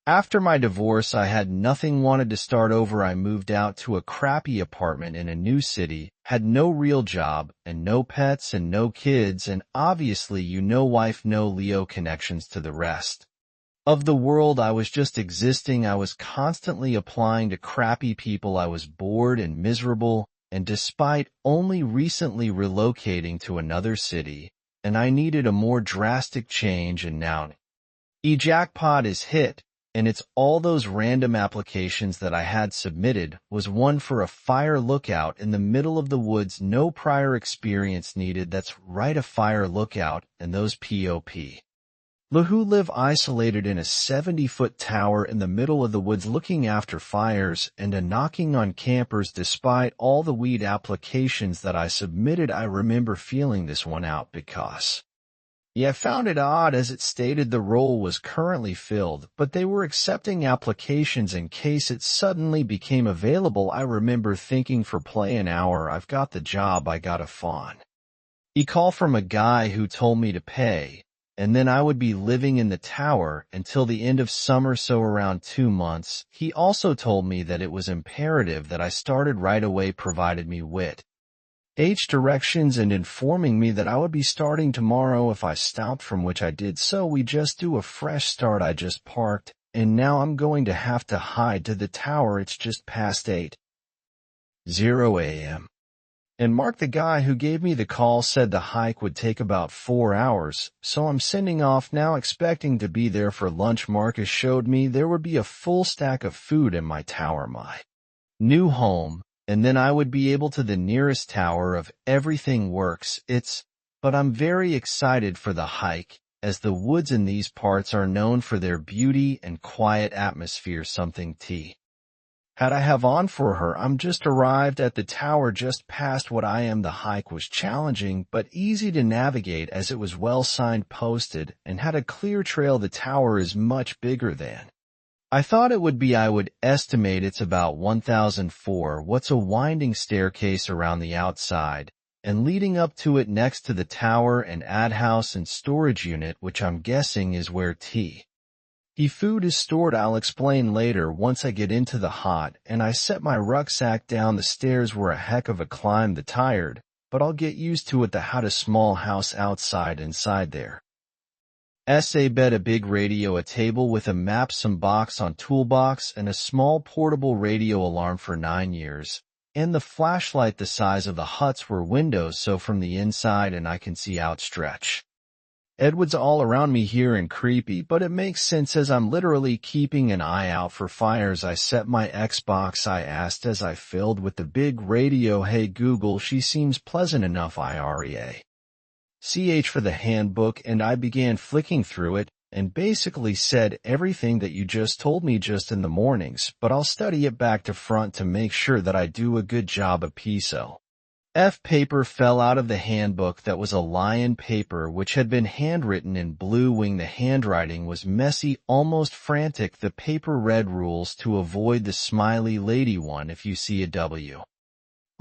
After my divorce, I had nothing, wanted to start over. I moved out to a crappy apartment in a new city, had no real job, and no pets and no kids, and obviously wife, no Leo connections to the rest of the world. I was just existing. I was constantly applying to crappy people. I was bored and miserable, and despite only recently relocating to another city, and I needed a more drastic change, and now jackpot is hit. And it's all those random applications that I had submitted. Was one for a fire lookout in the middle of the woods, no prior experience needed. That's right, a fire lookout, and those POP. Who live isolated in a 70-foot tower in the middle of the woods looking after fires, and a knocking on campers. Despite all the weed applications that I submitted, I remember feeling this one out because I found it odd, as it stated the role was currently filled, but they were accepting applications in case it suddenly became available. I remember thinking, for play an hour, I've got the job, I got a phone call from a guy who told me to pay, and then I would be living in the tower until the end of summer, so around 2 months. He also told me that it was imperative that I started right away, provided me with directions and informing me that I would be starting tomorrow if I stopped, from which I did. So we just do a fresh start. I just parked, and now I'm going to have to hide to the tower. It's just past 8:00 a.m. And Mark, the guy who gave me the call, said the hike would take about 4 hours, so I'm sending off now, expecting to be there for lunch. Marcus showed me there would be a full stack of food in my tower, my new home, and then I would be able to the nearest tower if everything works. But I'm very excited for the hike, as the woods in these parts are known for their beauty and quiet atmosphere. Something had I have on for her. I'm just arrived at the tower just past what I am. The hike was challenging but easy to navigate, as it was well signposted and had a clear trail. The tower is much bigger than I thought it would be. I would estimate it's about 1,004. What's a winding staircase around the outside, and leading up to it, next to the tower, an ad house and storage unit, which I'm guessing is where food is stored. I'll explain later once I get into the hot, and I set my rucksack down. The stairs were a heck of a climb. The tired, but I'll get used to it. The had a small house outside. Inside there, a bed, a big radio, a table with a map, some box on toolbox, and a small portable radio alarm for 9 years, and the flashlight. The size of the huts were windows, so from the inside and I can see outstretch Edwards all around me here, and creepy, but it makes sense as I'm literally keeping an eye out for fires. I set my Xbox. I asked as I filled with the big radio, "Hey Google," she seems pleasant enough, IREA for the handbook, and I began flicking through it, and basically said everything that you just told me just in the mornings, but I'll study it back to front to make sure that I do a good job. A piece of paper fell out of the handbook. That was a lion paper which had been handwritten in blue wing. The handwriting was messy, almost frantic. The paper read, "Rules to avoid the smiley lady. 1. If you see a W.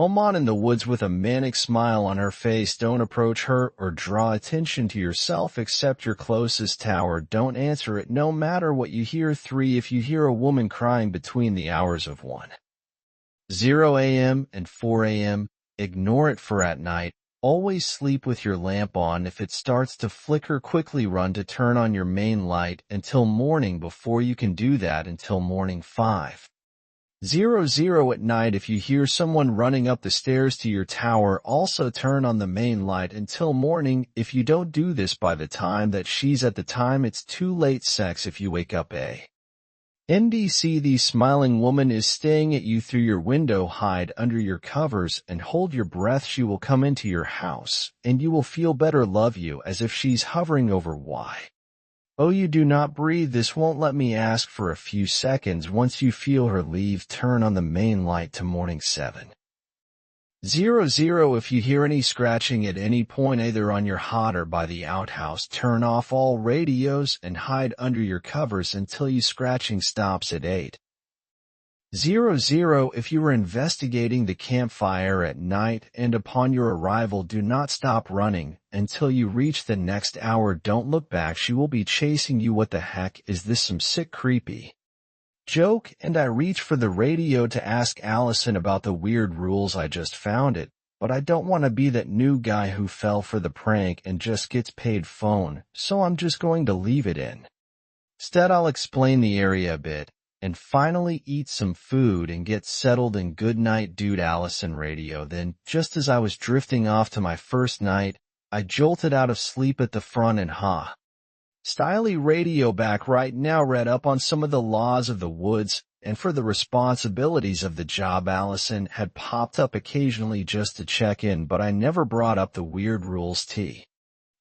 Oman in the woods with a manic smile on her face, don't approach her or draw attention to yourself except your closest tower. Don't answer it no matter what you hear. 3. If you hear a woman crying between the hours of 1:00 a.m. and 4 a.m., ignore it for at night. Always sleep with your lamp on. If it starts to flicker, quickly run to turn on your main light until morning. Before you can do that until morning 5:00 at night. If you hear someone running up the stairs to your tower, also turn on the main light until morning. If you don't do this by the time that she's at the time, it's too late. Sex. If you wake up NDC, the smiling woman is staring at you through your window, hide under your covers and hold your breath. She will come into your house, and you will feel better, love you, as if she's hovering over. Why? Oh, you do not breathe. This won't let me ask for a few seconds. Once you feel her leave, turn on the main light to morning 7:00. If you hear any scratching at any point, either on your hot or by the outhouse, turn off all radios and hide under your covers until your scratching stops at 8:00. 00 If you are investigating the campfire at night and upon your arrival, do not stop running until you reach the next hour. Don't look back. She will be chasing you. What the heck? Is this some sick creepy joke? And I reach for the radio to ask Allison about the weird rules. I just found it, but I don't want to be that new guy who fell for the prank and just gets paid phone, so I'm just going to leave it in. Instead, I'll explain the area a bit, and finally eat some food and get settled in. Good night, dude. Allison radio. Then, just as I was drifting off to my first night, I jolted out of sleep at the front and Styly radio back right now. Read up on some of the laws of the woods and for the responsibilities of the job. Allison had popped up occasionally just to check in, but I never brought up the weird rules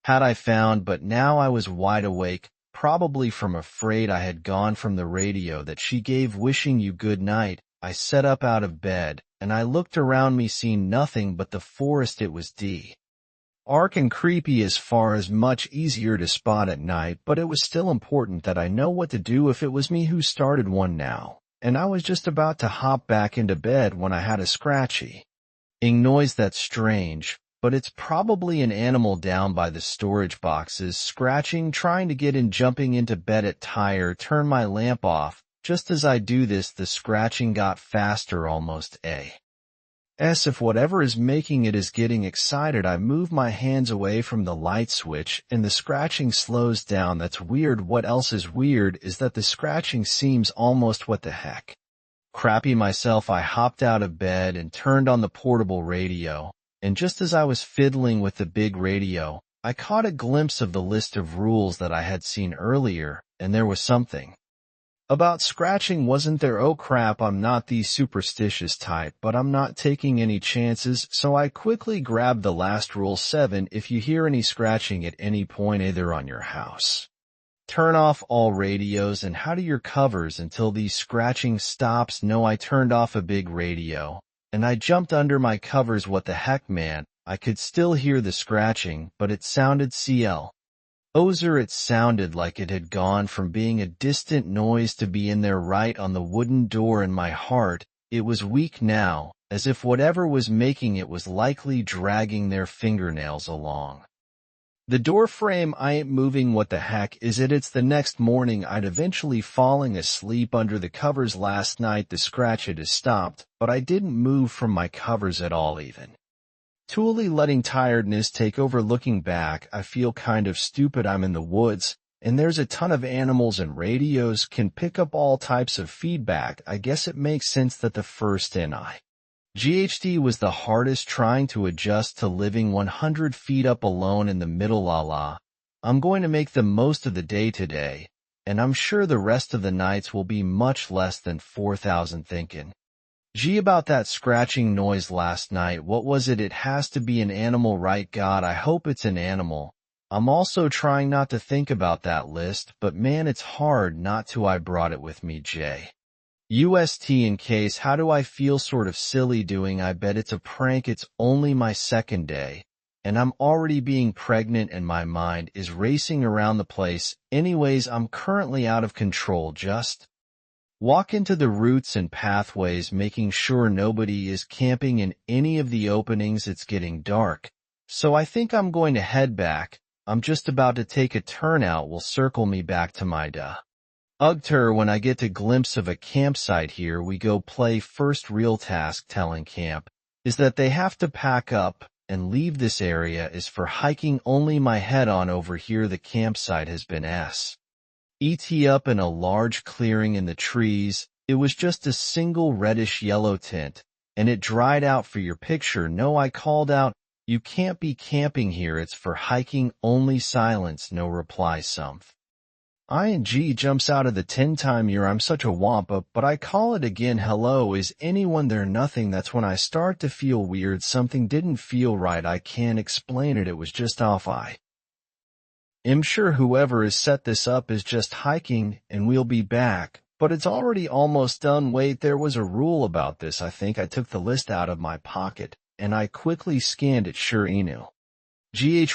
had I found, but now I was wide awake, probably from afraid I had gone from the radio that she gave. Wishing you good night, I sat up out of bed, and I looked around me, seeing nothing but the forest. It was dark and creepy as far as much easier to spot at night, but it was still important that I know what to do if it was me who started one now. And I was just about to hop back into bed when I had a scratchy noise. That's strange, but it's probably an animal down by the storage boxes, scratching, trying to get in. Jumping into bed at tire, turn my lamp off. Just as I do this, the scratching got faster, almost as if whatever is making it is getting excited. I move my hands away from the light switch, and the scratching slows down. That's weird. What else is weird is that the scratching seems almost, what the heck, crappy myself. I hopped out of bed and turned on the portable radio, and just as I was fiddling with the big radio, I caught a glimpse of the list of rules that I had seen earlier, and there was something about scratching, wasn't there? Oh crap, I'm not the superstitious type, but I'm not taking any chances, so I quickly grabbed the last rule. 7 If you hear any scratching at any point, either on your house, turn off all radios and how do your covers until the scratching stops. No, I turned off a big radio, and I jumped under my covers. What the heck, man? I could still hear the scratching, but it sounded it sounded like it had gone from being a distant noise to be in there right on the wooden door in my heart. It was weak now, as if whatever was making it was likely dragging their fingernails along the door frame. I ain't moving. What the heck is it? It's the next morning. I'd eventually falling asleep under the covers last night. The scratch had stopped, but I didn't move from my covers at all, even truly letting tiredness take over. Looking back, I feel kind of stupid. I'm in the woods, and there's a ton of animals, and radios can pick up all types of feedback. I guess it makes sense that the first GHD was the hardest, trying to adjust to living 100 feet up alone in the middle. I'm going to make the most of the day today, and I'm sure the rest of the nights will be much less than 4,000. Thinking about that scratching noise last night. What was it? It has to be an animal, right? God, I hope it's an animal. I'm also trying not to think about that list, but man, it's hard not to. I brought it with me, just in case. How do I feel? Sort of silly doing. I bet it's a prank. It's only my second day, and I'm already being pregnant, and my mind is racing around the place. Anyways, I'm currently out of control. Just walk into the routes and pathways, making sure nobody is camping in any of the openings. It's getting dark, so I think I'm going to head back. I'm just about to take a turnout. Will circle me back to my Ugter when I get a glimpse of a campsite. Here we go. Play first. Real task telling camp is that they have to pack up and leave. This area is for hiking only. My head on over here. The campsite has been ET up in a large clearing in the trees. It was just a single reddish yellow tint, and it dried out for your picture. No, I called out, you can't be camping here. It's for hiking only. Silence. No reply. ING jumps out of the 10-time year. I'm such a wampa, but I call it again. Hello, is anyone there? Nothing. That's when I start to feel weird. Something didn't feel right. I can't explain it. It was just off. I'm sure whoever has set this up is just hiking, and we'll be back, but it's already almost done. Wait, there was a rule about this. I think I took the list out of my pocket, and I quickly scanned it. Sure enough.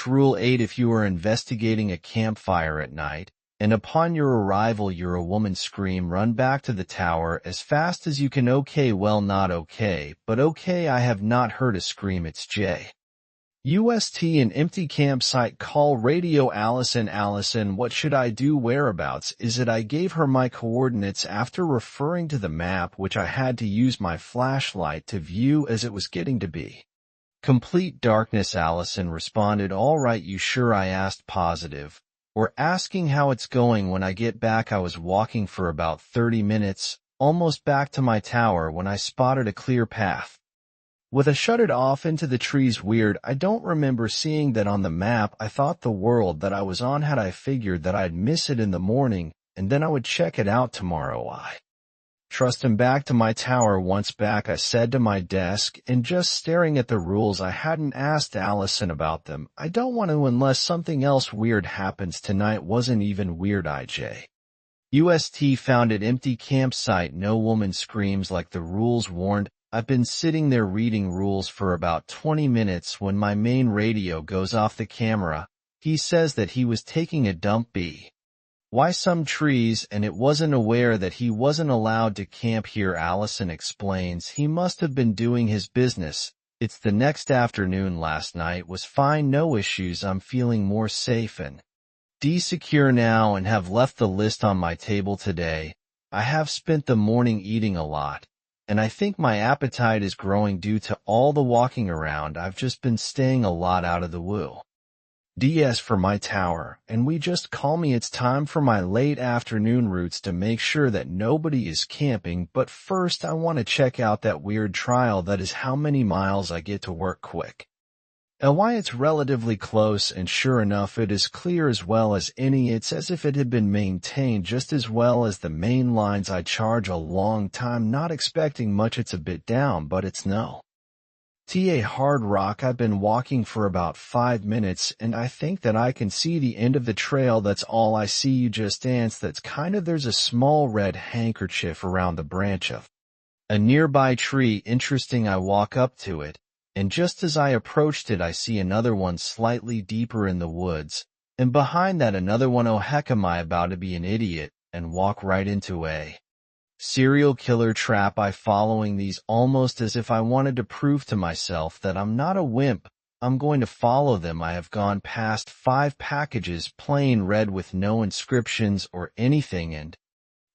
Rule 8. If you are investigating a campfire at night, and upon your arrival you hear a woman scream, "Run back to the tower as fast as you can." Okay, well, not okay, but okay, I have not heard a scream. It's J. UST, an empty campsite. Call radio Allison. Allison, what should I do? Whereabouts is it? I gave her my coordinates after referring to the map, which I had to use my flashlight to view as it was getting to be complete darkness. Allison responded, "All right, you sure?" I asked, positive, or asking how it's going. When I get back, I was walking for about 30 minutes, almost back to my tower, when I spotted a clear path with a shuttered off into the trees. Weird, I don't remember seeing that on the map. I thought the world that I was on had. I figured that I'd miss it in the morning, and then I would check it out tomorrow. I trust him. Back to my tower. Once back, I said to my desk, and just staring at the rules. I hadn't asked Allison about them. I don't want to unless something else weird happens tonight. Wasn't even weird. IJ. UST found it empty campsite. No woman screams like the rules warned. I've been sitting there reading rules for about 20 minutes when my main radio goes off the camera. He says that he was taking a dump. Why some trees, and it wasn't aware that he wasn't allowed to camp here. Allison explains he must have been doing his business. It's the next afternoon. Last night was fine, no issues. I'm feeling more safe and secure now and have left the list on my table today. I have spent the morning eating a lot, and I think my appetite is growing due to all the walking around. I've just been staying a lot out of the woo. DS for my tower, and we just call me. It's time for my late afternoon routes to make sure that nobody is camping, but first I want to check out that weird trial that is how many miles I get to work quick. And why it's relatively close, and sure enough it is clear as well as any. It's as if it had been maintained just as well as the main lines. I charge a long time, not expecting much. It's a bit down, but it's no hard rock. I've been walking for about 5 minutes, and I think that I can see the end of the trail. That's all I see. You just dance. That's kind of. There's a small red handkerchief around the branch of a nearby tree. Interesting. I walk up to it, and just as I approached it, I see another one slightly deeper in the woods, and behind that another one. Oh heck, am I about to be an idiot and walk right into a serial killer trap? I following these almost as if I wanted to prove to myself that I'm not a wimp. I'm going to follow them. I have gone past 5 packages, plain red with no inscriptions or anything, and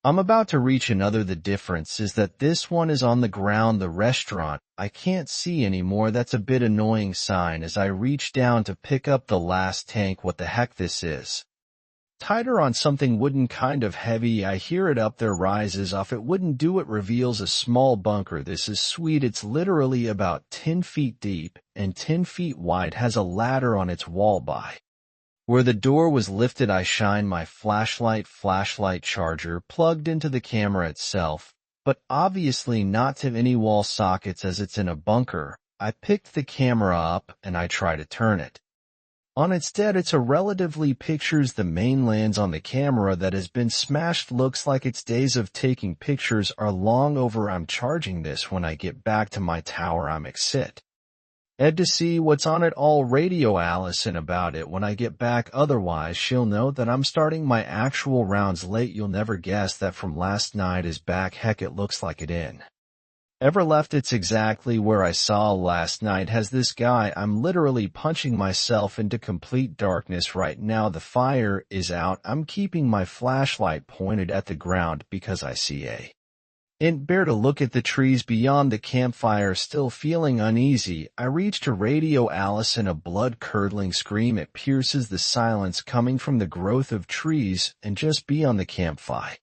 I'm about to reach another. The difference is that this one is on the ground. The restaurant I can't see anymore. That's a bit annoying sign as I reach down to pick up the last tank. What the heck, this is tighter on something wooden, kind of heavy. I hear it up there, rises off. It wouldn't do. It reveals a small bunker. This is sweet. It's literally about 10 feet deep and 10 feet wide. Has a ladder on its wall by where the door was lifted. I shine my flashlight charger plugged into the camera itself, but obviously not to any wall sockets as it's in a bunker. I picked the camera up and I try to turn it on its dead. It's a relatively pictures the mainlands on the camera that has been smashed. Looks like its days of taking pictures are long over. I'm charging this when I get back to my tower. I'm excited to see what's on it all. Radio Allison about it when I get back, otherwise she'll know that I'm starting my actual rounds late. You'll never guess that from last night is back. Heck, it looks like it in ever left. It's exactly where I saw last night. Has this guy. I'm literally punching myself into complete darkness right now. The fire is out. I'm keeping my flashlight pointed at the ground because I see a bear to look at the trees beyond the campfire. Still feeling uneasy, I reach to radio Allison. A blood-curdling scream. It pierces the silence coming from the growth of trees and just beyond the campfire.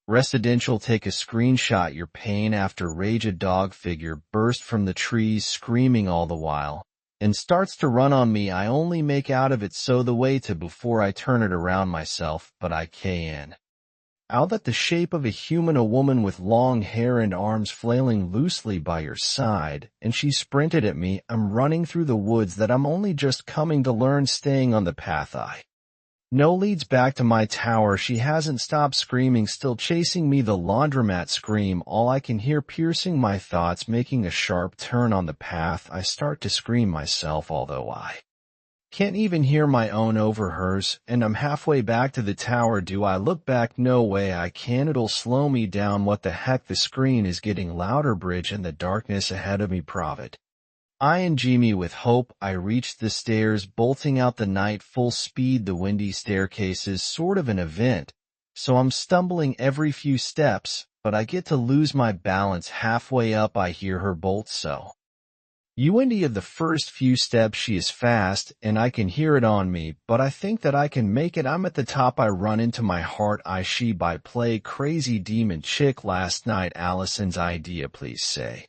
Residential. Take a screenshot. Your pain after rage. A dog figure burst from the trees screaming all the while and starts to run on me. I only make out of it so the way to before I turn it around myself, but I can out that the shape of a human, a woman with long hair and arms flailing loosely by your side, and she sprinted at me. I'm running through the woods that I'm only just coming to learn, staying on the path I know leads back to my tower. She hasn't stopped screaming, still chasing me. The laundromat scream, all I can hear, piercing my thoughts. Making a sharp turn on the path, I start to scream myself, although I Can't even hear my own over hers, and I'm halfway back to the tower. Do I look back? No way I can. It'll slow me down. What the heck? The screen is getting louder. Bridge in the darkness ahead of me. Profit. ING me with hope. I reached the stairs, bolting out the night full speed. The windy staircase is sort of an event, so I'm stumbling every few steps, but I get to lose my balance halfway up. I hear her bolt so. Windy of the first few steps. She is fast, and I can hear it on me, but I think that I can make it. I'm at the top. I run into my heart. She by play crazy demon chick last night. Allison's idea. Please say.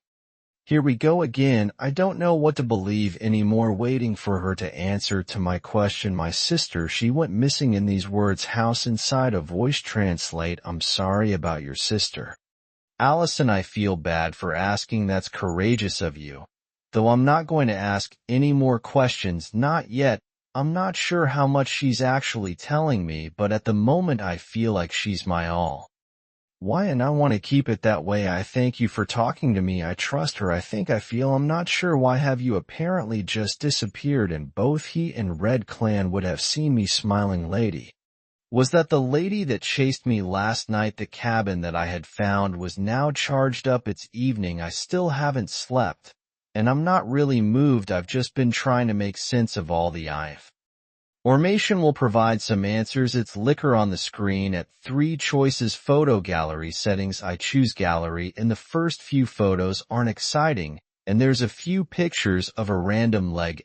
Here we go again. I don't know what to believe anymore, waiting for her to answer to my question. My sister, she went missing. In these words, house inside a voice translate. I'm sorry about your sister. Allison, I feel bad for asking. That's courageous of you. Though I'm not going to ask any more questions, not yet. I'm not sure how much she's actually telling me, but at the moment I feel like she's my all. Why? And I want to keep it that way. I thank you for talking to me. I trust her. I think I feel. I'm not sure why. Have you apparently just disappeared, and both he and Red Clan would have seen me. Smiling lady. Was that the lady that chased me last night? The cabin that I had found was now charged up. It's evening. I still haven't slept, and I'm not really moved. I've just been trying to make sense of all the information will provide some answers. It's liquor on the screen at 3 choices. Photo gallery settings. I choose gallery, and the first few photos aren't exciting, and there's a few pictures of a random leg,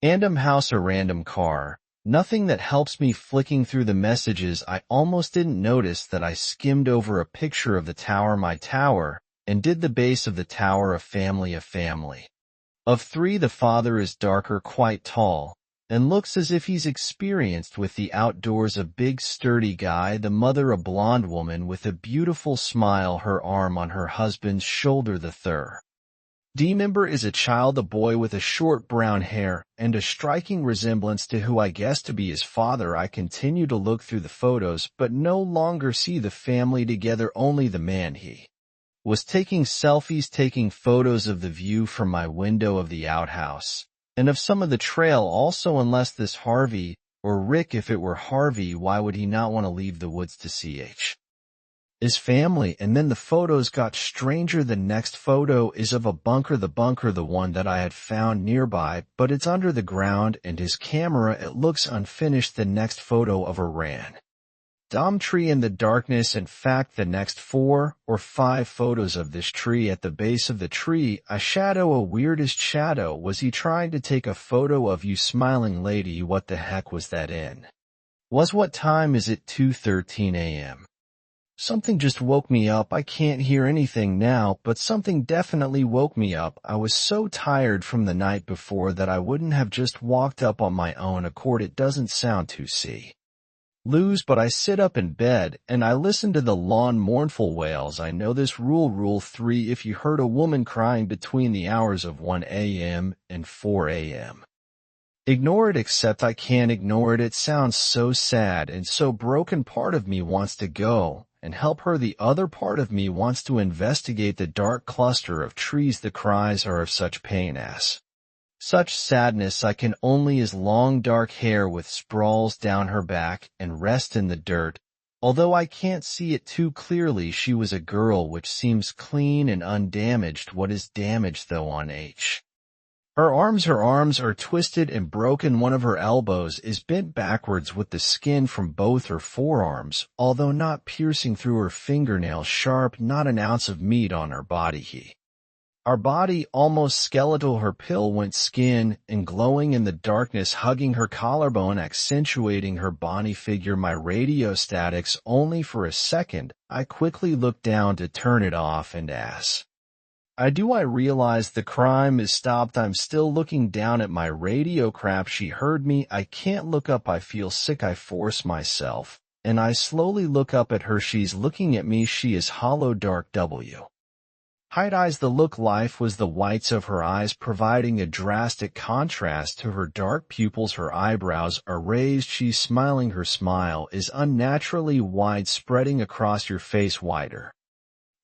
random house, a random car. Nothing that helps me. Flicking through the messages, I almost didn't notice that I skimmed over a picture of the tower, my tower, and did the base of the tower. A family of 3. The father is darker, quite tall, and looks as if he's experienced with the outdoors. A big sturdy guy. The mother, a blonde woman with a beautiful smile, her arm on her husband's shoulder. The third member is a child, a boy with a short brown hair and a striking resemblance to who I guess to be his father. I continue to look through the photos, but no longer see the family together, only the man. He was taking selfies, taking photos of the view from my window of the outhouse, and of some of the trail also. Unless this Harvey, or Rick. If it were Harvey, why would he not want to leave the woods to see his family? And then the photos got stranger. The next photo is of a bunker, the one that I had found nearby, but it's under the ground, and his camera, it looks unfinished. The next photo of a random tree in the darkness. In fact, the next 4 or 5 photos of this tree. At the base of the tree, a shadow, a weirdest shadow. Was he trying to take a photo of you? Smiling lady. What the heck was that in? What time is it? 2:13 a.m. Something just woke me up. I can't hear anything now, but something definitely woke me up. I was so tired from the night before that I wouldn't have just walked up on my own accord. It doesn't sound too loose, but I sit up in bed and I listen to the lawn mournful wails. I know this rule 3. If you heard a woman crying between the hours of 1 a.m. and 4 a.m., ignore it. Except I can't ignore it. It sounds so sad and so broken. Part of me wants to go and help her. The other part of me wants to investigate the dark cluster of trees. The cries are of such pain, such sadness. I can only as long dark hair with sprawls down her back and rest in the dirt. Although I can't see it too clearly, she was a girl, which seems clean and undamaged. What is damaged though on her arms are twisted and broken. One of her elbows is bent backwards with the skin from both her forearms, although not piercing through her fingernails sharp. Not an ounce of meat on her body. Our body almost skeletal. Her pill went skin and glowing in the darkness, hugging her collarbone, accentuating her bony figure. My radio statics only for a second. I quickly look down to turn it off, and as I realize the crime is stopped. I'm still looking down at my radio. Crap, she heard me. I can't look up. I feel sick. I force myself, and I slowly look up at her. She's looking at me. She is hollow, dark Height eyes. The look life was the whites of her eyes, providing a drastic contrast to her dark pupils. Her eyebrows are raised. She's smiling. Her smile is unnaturally wide, spreading across your face, wider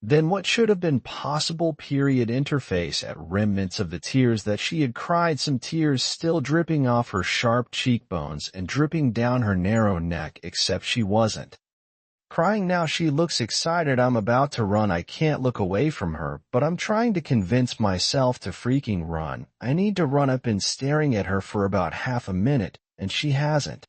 Then what should have been possible period interface at remnants of the tears that she had cried, some tears still dripping off her sharp cheekbones and dripping down her narrow neck, except she wasn't crying now. She looks excited. I'm about to run. I can't look away from her, but I'm trying to convince myself to freaking run. I need to run. Up been staring at her for about half a minute, and she hasn't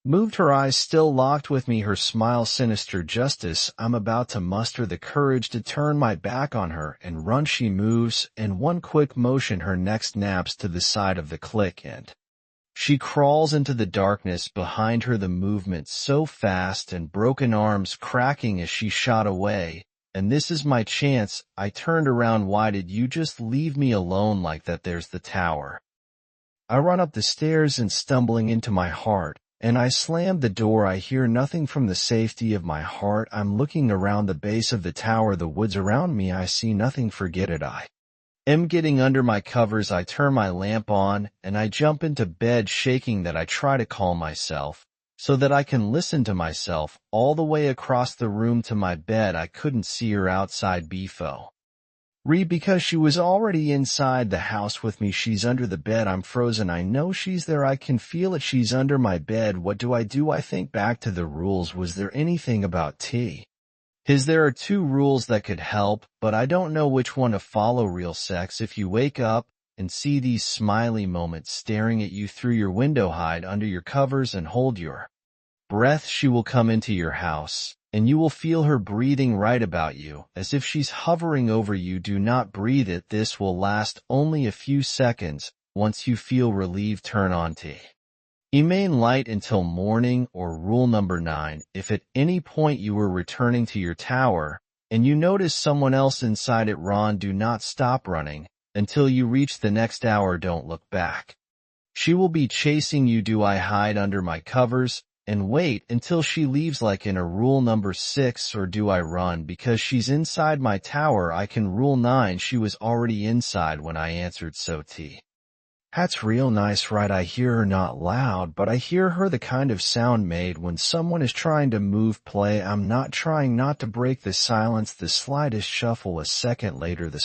moved, her eyes still locked with me, her smile sinister. Justice, I'm about to muster the courage to turn my back on her and run. She moves, in one quick motion her neck snaps to the side of the click and she crawls into the darkness behind her, the movement so fast and broken arms cracking as she shot away. And this is my chance. I turned around. Why did you just leave me alone like that? There's the tower. I run up the stairs and stumbling into my heart, and I slam the door. I hear nothing from the safety of my heart. I'm looking around the base of the tower, the woods around me. I see nothing. Forget it. I am getting under my covers. I turn my lamp on, and I jump into bed shaking that I try to calm myself so that I can listen to myself all the way across the room to my bed. I couldn't see her outside because she was already inside the house with me. She's under the bed. I'm frozen. I know she's there. I can feel it. She's under my bed. What do? I think back to the rules. Was there anything about tea? There are 2 rules that could help, but I don't know which one to follow. Real sex. If you wake up and see these smiley moments staring at you through your window, hide under your covers and hold your breath. She will come into your house, and you will feel her breathing right about you, as if she's hovering over you. Do not breathe it. This will last only a few seconds. Once you feel relieved, turn on remain light until morning. Or rule number 9, if at any point you were returning to your tower and you notice someone else inside it, run. Do not stop running until you reach the next hour. Don't look back. She will be chasing you. Do I hide under my covers and wait until she leaves like in a rule number 6, or do I run because she's inside my tower? I can. Rule 9, she was already inside when I answered. So that's real nice, right? I hear her, not loud, but I hear her, the kind of sound made when someone is trying to move. Play. I'm not trying not to break the silence. The slightest shuffle. A second later, the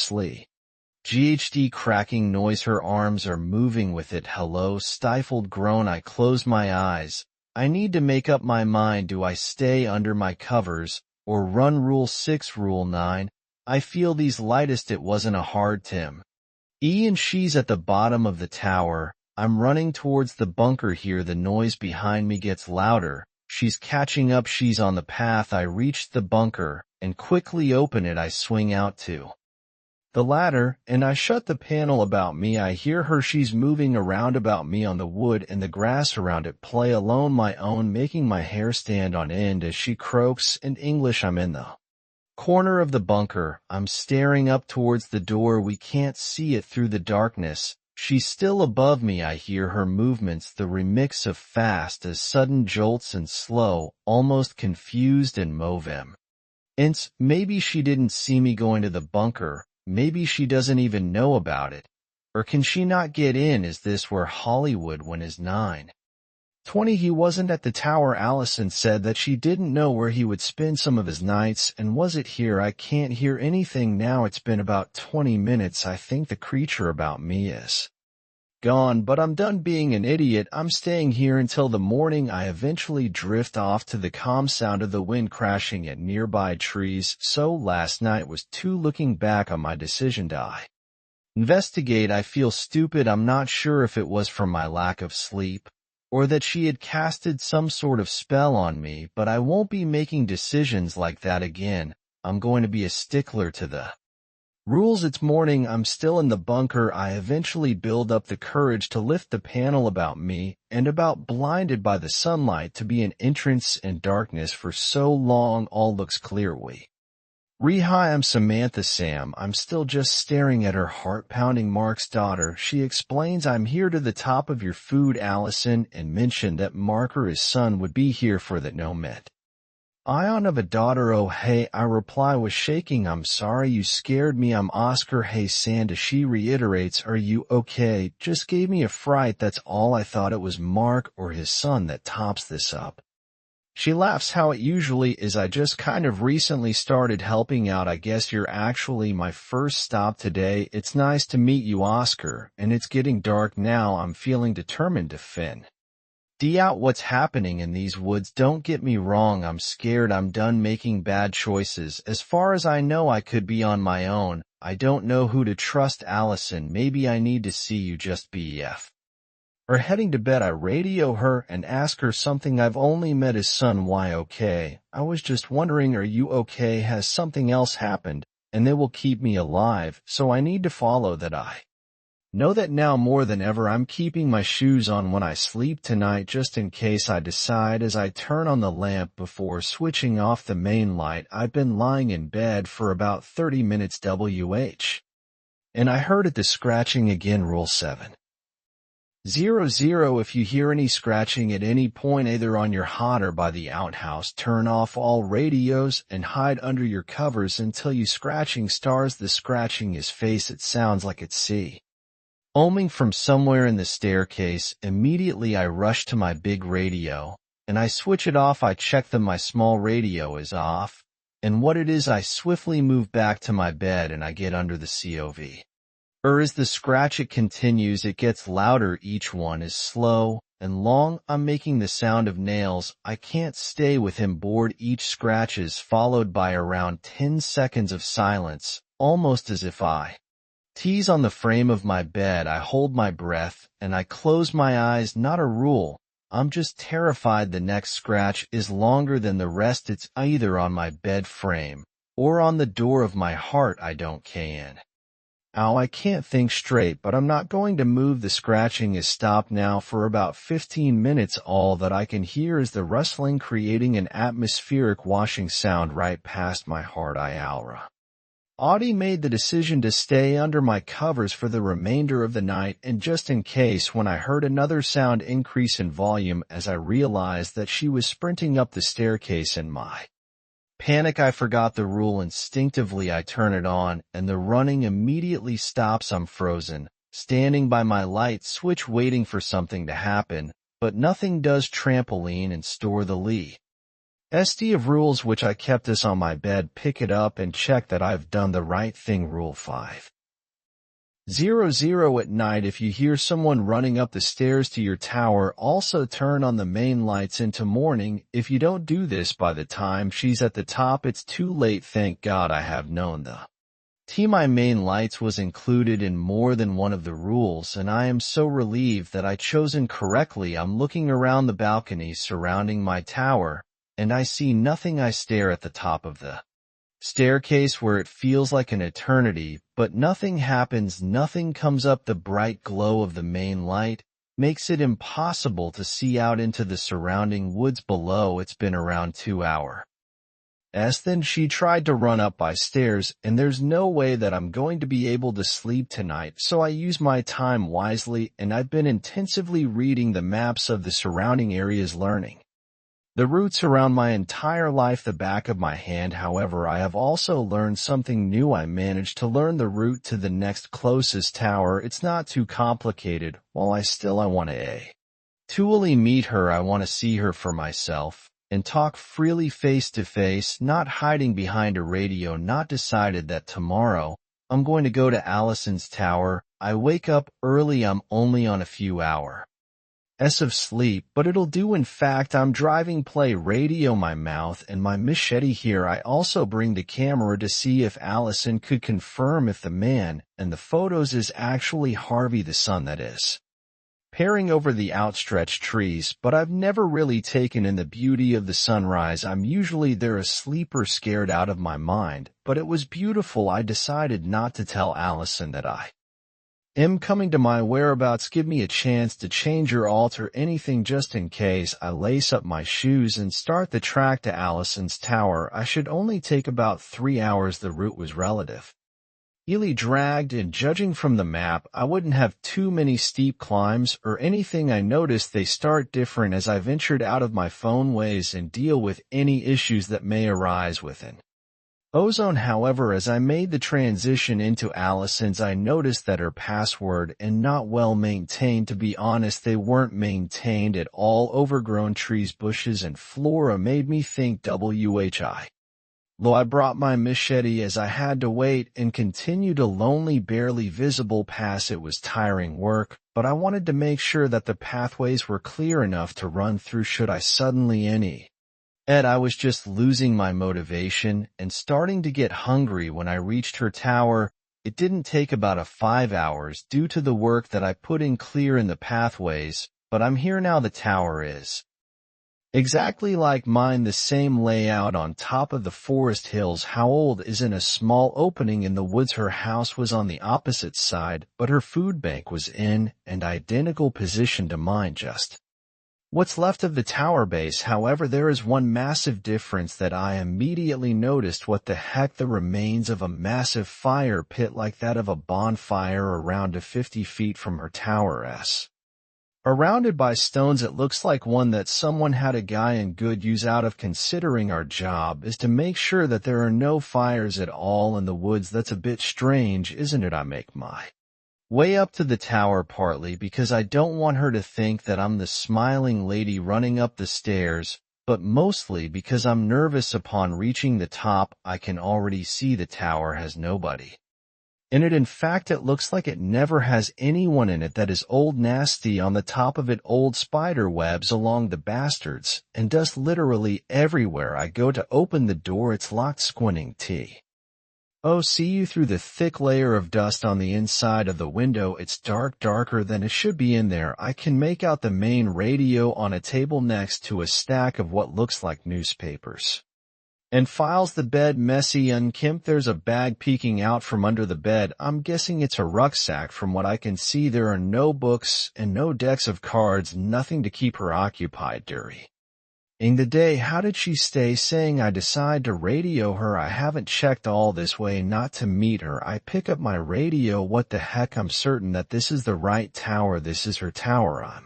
GHD cracking noise. Her arms are moving with it. Hello. Stifled groan. I close my eyes. I need to make up my mind. Do I stay under my covers or run? Rule 6. Rule 9. I feel these lightest. It wasn't a hard Tim. And she's at the bottom of the tower. I'm running towards the bunker here. The noise behind me gets louder. She's catching up. She's on the path. I reach the bunker and quickly open it. I swing out to the ladder, and I shut the panel about me. I hear her. She's moving around about me on the wood and the grass around it. Play alone, my own, making my hair stand on end as she croaks in English. I'm in the corner of the bunker. I'm staring up towards the door. We can't see it through the darkness. She's still above me. I hear her movements, the remix of fast as sudden jolts and slow, almost confused and moving. Maybe she didn't see me going to the bunker. Maybe she doesn't even know about it. Or can she not get in? Is this where Hollywood went? Is 9:20 he wasn't at the tower? Allison said that she didn't know where he would spend some of his nights, and was it here? I can't hear anything now. It's been about 20 minutes. I think the creature about me is gone, but I'm done being an idiot. I'm staying here until the morning. I eventually drift off to the calm sound of the wind crashing at nearby trees. So last night was too. Looking back on my decision to investigate, I feel stupid. I'm not sure if it was from my lack of sleep or that she had casted some sort of spell on me, but I won't be making decisions like that again. I'm going to be a stickler to the rules. It's morning. I'm still in the bunker. I eventually build up the courage to lift the panel about me and about blinded by the sunlight to be an entrance in darkness for so long. All looks clear. Hi, I'm Samantha Sam. I'm still just staring at her, heart pounding. Mark's daughter. She explains, I'm here to the top of your food, Allison, and mentioned that Mark or his son would be here for that. No met Ion of a daughter. Oh hey, I reply with shaking. I'm sorry, you scared me. I'm Oscar. Hey Santa. She reiterates, are you okay? Just gave me a fright, that's all. I thought it was Mark or his son that tops this up. She laughs how it usually is. I just kind of recently started helping out. I guess you're actually my first stop today. It's nice to meet you, Oscar, and it's getting dark now. I'm feeling determined to fin out what's happening in these woods. Don't get me wrong, I'm scared. I'm done making bad choices. As far as I know, I could be on my own. I don't know who to trust. Allison, maybe I need to see you just BF. Or heading to bed, I radio her and ask her something. I've only met his son. Why? Okay. I was just wondering, are you okay? Has something else happened? And it will keep me alive, so I need to follow that. I know that now more than ever. I'm keeping my shoes on when I sleep tonight just in case. I decide as I turn on the lamp before switching off the main light. I've been lying in bed for about 30 minutes. And I heard it, the scratching again. Rule 7. 00. If you hear any scratching at any point, either on your hot or by the outhouse, turn off all radios and hide under your covers until you scratching stars. The scratching is face. It sounds like it's C. Oming from somewhere in the staircase. Immediately I rush to my big radio, and I switch it off. I check that my small radio is off, and what it is. I swiftly move back to my bed and I get under the COV. As the scratch it continues, it gets louder. Each one is slow and long. I'm making the sound of nails. I can't stay with him bored. Each scratch is followed by around 10 seconds of silence, almost as if I tease on the frame of my bed. I hold my breath and I close my eyes. Not a rule. I'm just terrified. The next scratch is longer than the rest. It's either on my bed frame or on the door of my heart. I don't can. Ow, I can't think straight, but I'm not going to move. The scratching is stopped now for about 15 minutes. All that I can hear is the rustling, creating an atmospheric washing sound right past my heart. Audie made the decision to stay under my covers for the remainder of the night, and just in case, when I heard another sound increase in volume as I realized that she was sprinting up the staircase. In my panic, I forgot the rule. Instinctively, I turn it on, and the running immediately stops. I'm frozen, standing by my light switch waiting for something to happen, but nothing does. Trampoline and store the list of rules which I kept this on my bed. Pick it up and check that I've done the right thing. Rule 5. 00. At night, if you hear someone running up the stairs to your tower, also turn on the main lights into morning. If you don't do this by the time she's at the top, it's too late. Thank God I have known my main lights was included in more than one of the rules, and I am so relieved that I chosen correctly. I'm looking around the balcony surrounding my tower, and I see nothing. I stare at the top of the staircase where it feels like an eternity, but nothing happens. Nothing comes up. The bright glow of the main light makes it impossible to see out into the surrounding woods below. It's been around 2 hours. Then she tried to run up by stairs, and there's no way that I'm going to be able to sleep tonight, so I use my time wisely, and I've been intensively reading the maps of the surrounding areas, learning the routes around my entire life the back of my hand. However, I have also learned something new. I managed to learn the route to the next closest tower. It's not too complicated. While I want to meet her, I want to see her for myself and talk freely face to face, not hiding behind a radio. Not decided that tomorrow I'm going to go to Allison's tower. I wake up early. I'm only on a few hours of sleep, but it'll do. In fact, I'm driving, play radio my mouth and my machete here. I also bring the camera to see if Allison could confirm if the man and the photos is actually Harvey, the son that is peering over the outstretched trees, but I've never really taken in the beauty of the sunrise. I'm usually there asleep or scared out of my mind, but it was beautiful. I decided not to tell Allison that I am coming to my whereabouts. Give me a chance to change or alter anything just in case. I lace up my shoes and start the track to Allison's tower. I should only take about 3 hours. The route was relative dragged, and judging from the map, I wouldn't have too many steep climbs or anything. I noticed they start different as I ventured out of my phone ways and deal with any issues that may arise within Ozone, however, as I made the transition into Allison's, I noticed that her password and not well maintained. To be honest, they weren't maintained at all. Overgrown trees, bushes, and flora made me think WHI. Though I brought my machete as I had to wait and continued a lonely, barely visible pass. It was tiring work, but I wanted to make sure that the pathways were clear enough to run through should I suddenly I was just losing my motivation and starting to get hungry when I reached her tower. It didn't take about 5 hours due to the work that I put in clear the pathways, but I'm here now. The tower is exactly like mine, the same layout on top of the forest hills. How old is in a small opening in the woods. Her house was on the opposite side, but her food bank was in an identical position to mine, just what's left of the tower base. However, there is one massive difference that I immediately noticed. What the heck? The remains of a massive fire pit like that of a bonfire around 50 feet from her tower. Surrounded by stones. It looks like one that someone had a guy in good use out of. Considering our job is to make sure that there are no fires at all in the woods. That's a bit strange, isn't it? I make my way up to the tower partly because I don't want her to think that I'm the smiling lady running up the stairs, but mostly because I'm nervous. Upon reaching the top, I can already see the tower has nobody in it. In fact, it looks like it never has anyone in it. That is old nasty. On the top of it, old spider webs along the bastards, and dust literally everywhere. I go to open the door, it's locked. Squinting see you through the thick layer of dust on the inside of the window. It's dark, darker than it should be in there. I can make out the main radio on a table next to a stack of what looks like newspapers and files. The bed messy, unkempt. There's a bag peeking out from under the bed. I'm guessing it's a rucksack. From what I can see, there are no books and no decks of cards, nothing to keep her occupied during the day. How did she stay saying? I decide to radio her. I haven't checked all this way not to meet her. I pick up my radio. What the heck? I'm certain that this is the right tower. This is her tower. I'm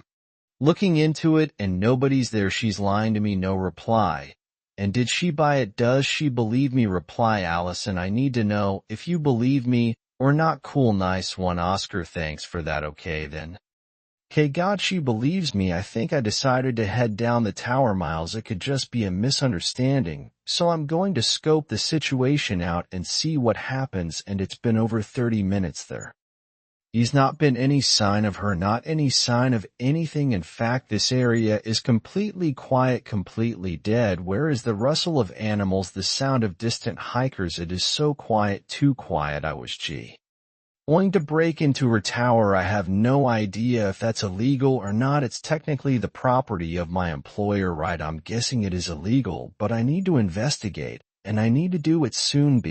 looking into it and nobody's there. She's lying to me. No reply. And did she buy it? Does she believe me? Reply, Allison. I need to know if you believe me or not. Cool, nice one, Oscar. Thanks for that. Okay then. Okay, God, she believes me. I think I decided to head down the tower. Miles, it could just be a misunderstanding. So I'm going to scope the situation out and see what happens. And it's been over 30 minutes there. He's not been any sign of her, not any sign of anything. In fact, this area is completely quiet, completely dead. Where is the rustle of animals, the sound of distant hikers? It is so quiet, too quiet. I was going to break into her tower. I have no idea if that's illegal or not. It's technically the property of my employer, right? I'm guessing it is illegal, but I need to investigate, and I need to do it soon.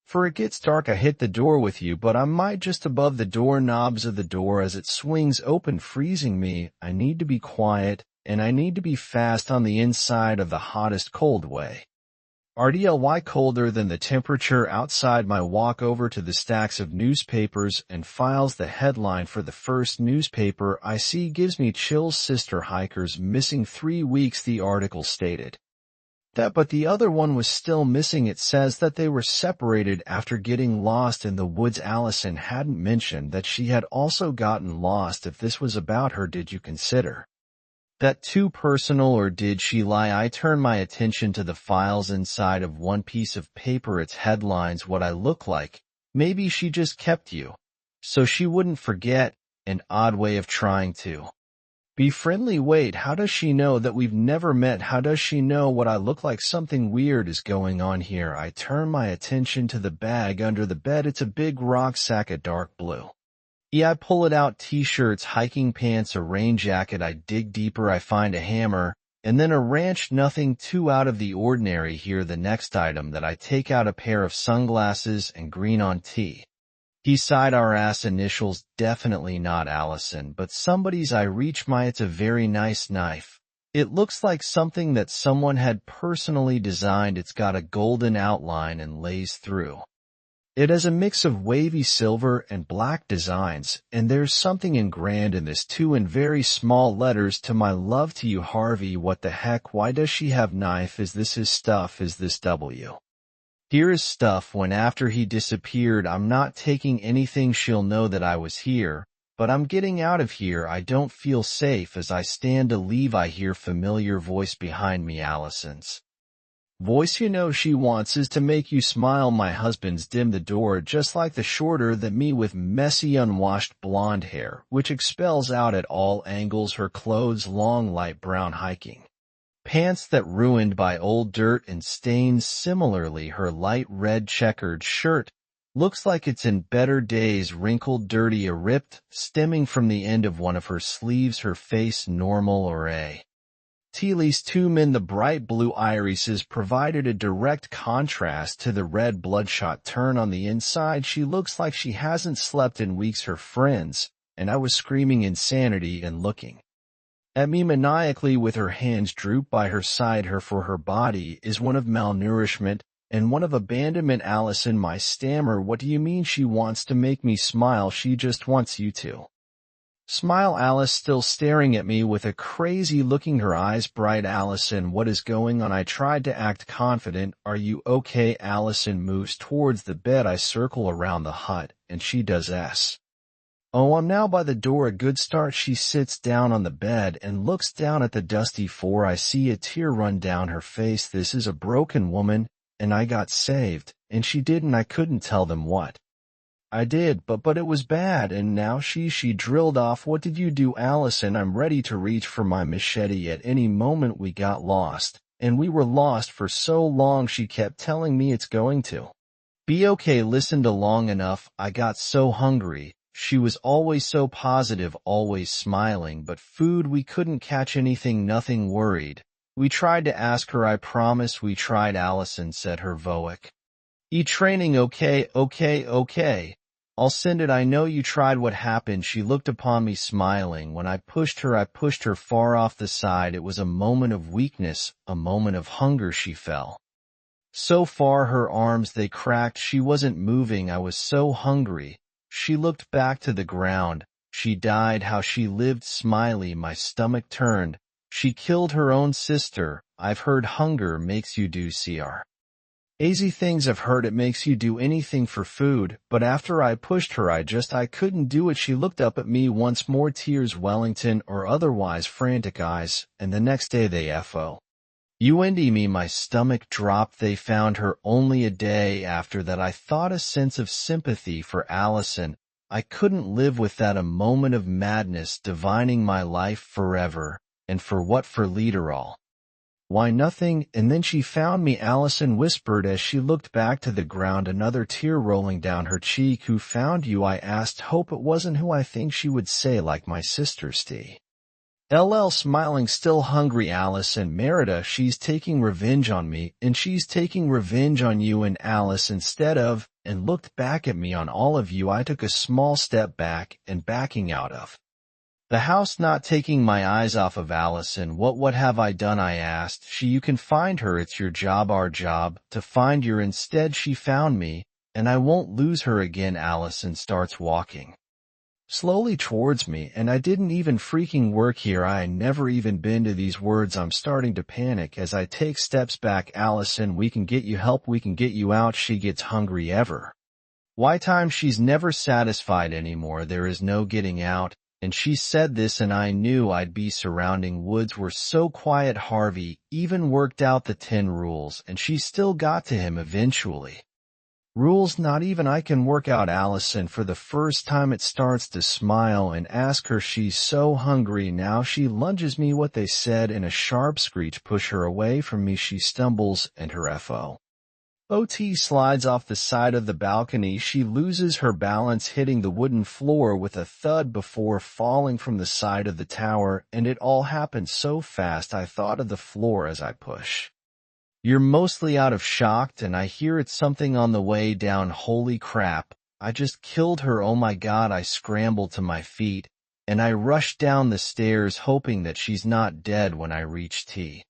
For it gets dark. I hit the door with you, but I'm just above the door knobs of the door as it swings open, freezing me. I need to be quiet, and I need to be fast on the inside of the hottest cold way. RDLY colder than the temperature outside. My walk over to the stacks of newspapers and files. The headline for the first newspaper I see gives me chills. Sister hikers missing 3 weeks. The article stated that, but the other one was still missing. It says that they were separated after getting lost in the woods. Allison hadn't mentioned that she had also gotten lost. If this was about her, did you consider that too personal, or did she lie? I turn my attention to the files inside of one piece of paper. Its headlines, what I look like. Maybe she just kept you so she wouldn't forget. An odd way of trying to be friendly. Wait, how does she know that we've never met? How does she know what I look like? Something weird is going on here. I turn my attention to the bag under the bed. It's a big rucksack, a dark blue. I pull it out. T-shirts, hiking pants, a rain jacket. I dig deeper. I find a hammer, and then a wrench. Nothing too out of the ordinary here. The next item that I take out, a pair of sunglasses and green on tee. He side our ass initials. Definitely not Allison, but somebody's. I reach my. It's a very nice knife. It looks like something that someone had personally designed. It's got a golden outline and lays through. It has a mix of wavy silver and black designs, and there's something engraved in this too in very small letters. To my love to you, Harvey. What the heck? Why does she have knife? Is this his stuff? Is this W Here is stuff when after he disappeared I'm not taking anything she'll know that I was here, but I'm getting out of here. I don't feel safe. As I stand to leave I hear familiar voice behind me, Allison's voice. You know she wants is to make you smile. My husband's dimmed the door just like the shorter than me with messy unwashed blonde hair, which expels out at all angles, her clothes long light brown hiking pants that ruined by old dirt and stains. Similarly, her light red checkered shirt looks like it's in better days, wrinkled, dirty, a ripped, stemming from the end of one of her sleeves. Her face normal or a Teely's tomb in the bright blue irises provided a direct contrast to the red bloodshot turn on the inside. She looks like she hasn't slept in weeks. Her friends and I was screaming insanity and looking at me maniacally with her hands drooped by her side. Her for her body is one of malnourishment and one of abandonment. Allison, my stammer. What do you mean? She wants to make me smile. She just wants you to smile. Alice still staring at me with a crazy looking, her eyes bright. Allison, what is going on? I tried to act confident. Are you okay? Allison moves towards the bed. I circle around the hut and she does s. Oh, I'm now by the door. A good start. She sits down on the bed and looks down at the dusty floor. I see a tear run down her face. This is a broken woman, and I got saved, and she didn't. I couldn't tell them what I did, but it was bad, and now she drilled off. What did you do? Allison, I'm ready to reach for my machete at any moment. We got lost, and we were lost for so long. She kept telling me it's going to be okay. Listened to long enough. I got so hungry. She was always so positive, always smiling, but food we couldn't catch anything, nothing. Worried. We tried to ask her, I promise we tried. Allison said, her voice training. Okay. I'll send it. I know you tried. What happened? She looked upon me smiling. When I pushed her far off the side. It was a moment of weakness, a moment of hunger. She fell so far, her arms, they cracked. She wasn't moving. I was so hungry. She looked back to the ground. She died. How she lived. Smiley, my stomach turned. She killed her own sister. I've heard hunger makes you do crazy things. I've heard it makes you do anything for food, but after I pushed her I couldn't do it. She looked up at me once more, tears Wellington or otherwise frantic eyes, and the next day they found me. My stomach dropped. They found her only a day after that. I thought a sense of sympathy for Allison. I couldn't live with that. A moment of madness, divining my life forever. And for what? For Lederall. Why, nothing. And then she found me, Allison whispered as she looked back to the ground, another tear rolling down her cheek. Who found you? I asked. Hope it wasn't who I think she would say, like my sister Steve. LL smiling, still hungry. Allison, Merida, she's taking revenge on me, and she's taking revenge on you and Alice instead of, and looked back at me, on all of you. I took a small step back and backing out of the house, not taking my eyes off of Allison. What have I done? I asked. You can find her. It's your job, our job, to find her. Instead she found me, and I won't lose her again. Allison starts walking slowly towards me, and I didn't even freaking work here. I never even been to these words. I'm starting to panic as I take steps back. Allison, we can get you help. We can get you out. She gets hungry ever. Why time? She's never satisfied anymore. There is no getting out. And she said this, and I knew I'd be. Surrounding woods were so quiet. Harvey even worked out the 10 rules, and she still got to him eventually. Rules not even I can work out. Allison, for the first time it starts to smile and ask her. She's so hungry now. She lunges me. What they said in a sharp screech push her away from me. She stumbles and her FOT slides off the side of the balcony. She loses her balance, hitting the wooden floor with a thud before falling from the side of the tower, and it all happened so fast I thought of the floor as I push. You're mostly out of shock, and I hear it's something on the way down. Holy crap, I just killed her. Oh my God. I scramble to my feet, and I rush down the stairs hoping that she's not dead. When I reach T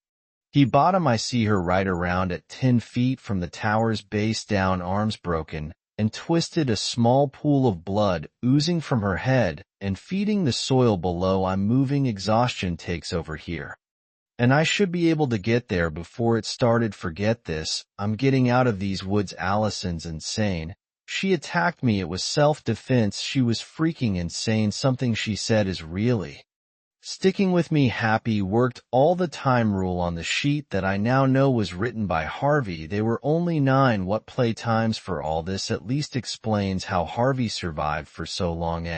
bottom I see her right around at 10 feet from the tower's base down, arms broken and twisted, a small pool of blood oozing from her head and feeding the soil below. I'm moving. Exhaustion takes over here. And I should be able to get there before it started. Forget this. I'm getting out of these woods. Allison's insane. She attacked me. It was self-defense. She was freaking insane. Something she said is really sticking with me. Happy worked all the time rule on the sheet that I now know was written by Harvey. They were only 9. What play times for all this at least explains how Harvey survived for so long.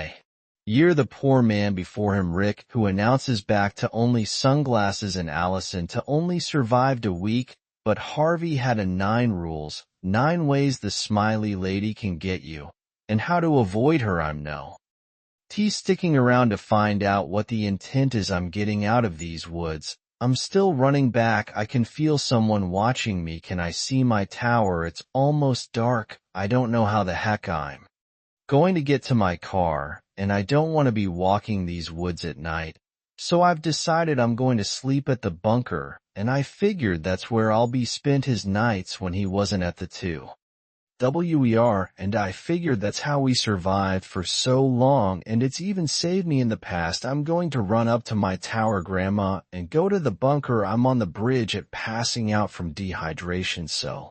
Year the poor man before him, Rick, who announces back to only sunglasses, and Allison to only survived a week, but Harvey had a 9 rules, 9 ways the smiley lady can get you, and how to avoid her. I'm no T sticking around to find out what the intent is. I'm getting out of these woods. I'm still running back. I can feel someone watching me. Can I see my tower? It's almost dark. I don't know how the heck I'm going to get to my car, and I don't want to be walking these woods at night. So I've decided I'm going to sleep at the bunker, and I figured that's where I'll be spent his nights when he wasn't at the 2WER, and I figured that's how we survived for so long, and it's even saved me in the past. I'm going to run up to my tower, Grandma, and go to the bunker. I'm on the bridge at passing out from dehydration, so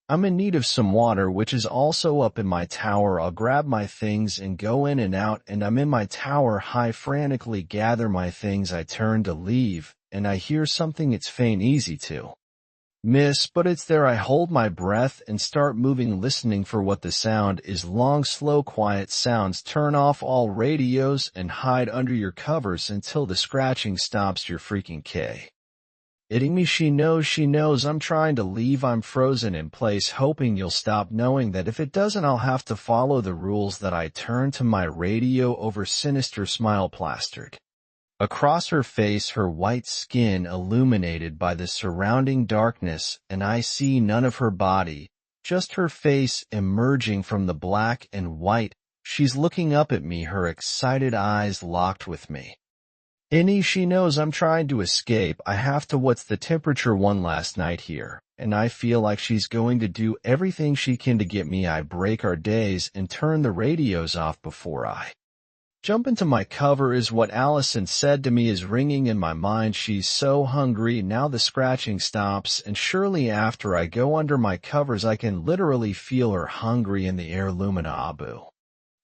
I'm in need of some water, which is also up in my tower. I'll grab my things and go in and out, and I'm in my tower. I frantically gather my things. I turn to leave, and I hear something. It's faint, easy to miss, but it's there. I hold my breath and start moving, listening for what the sound is. Long, slow, quiet sounds. Turn off all radios and hide under your covers until the scratching stops. You're freaking kidding me? She knows I'm trying to leave. I'm frozen in place, hoping you'll stop, knowing that if it doesn't, I'll have to follow the rules. That I turn to my radio. Over sinister smile plastered across her face, her white skin illuminated by the surrounding darkness, and I see none of her body, just her face emerging from the black and white. She's looking up at me, her excited eyes locked with me. She knows I'm trying to escape. I have to. What's the temperature? 1 last night here, and I feel like she's going to do everything she can to get me. I break our days and turn the radios off before I jump into my cover. Is what Allison said to me is ringing in my mind. She's so hungry. Now the scratching stops, and surely after I go under my covers, I can literally feel her hungry in the air. Lumina Abu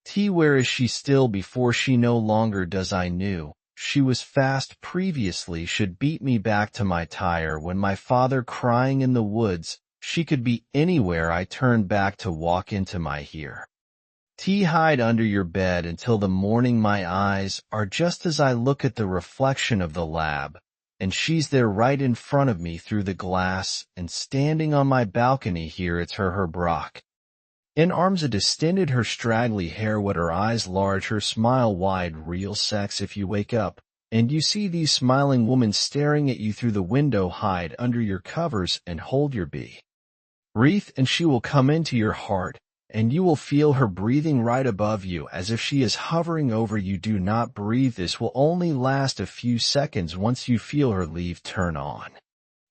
T, where is she still? Before she no longer does. I knew she was fast previously. Should beat me back to my tire. When my father crying in the woods, she could be anywhere. I turn back to walk into my here. Hide under your bed until the morning. My eyes are just as I look at the reflection of the lab, and she's there right in front of me through the glass, and standing on my balcony here. It's her Brock. In arms, a distended, her straggly hair wet, her eyes large, her smile wide. Real sex. If you wake up and you see these smiling women staring at you through the window, hide under your covers and hold your breath, and she will come into your heart, and you will feel her breathing right above you as if she is hovering over you. Do not breathe. This will only last a few seconds. Once you feel her leave, turn on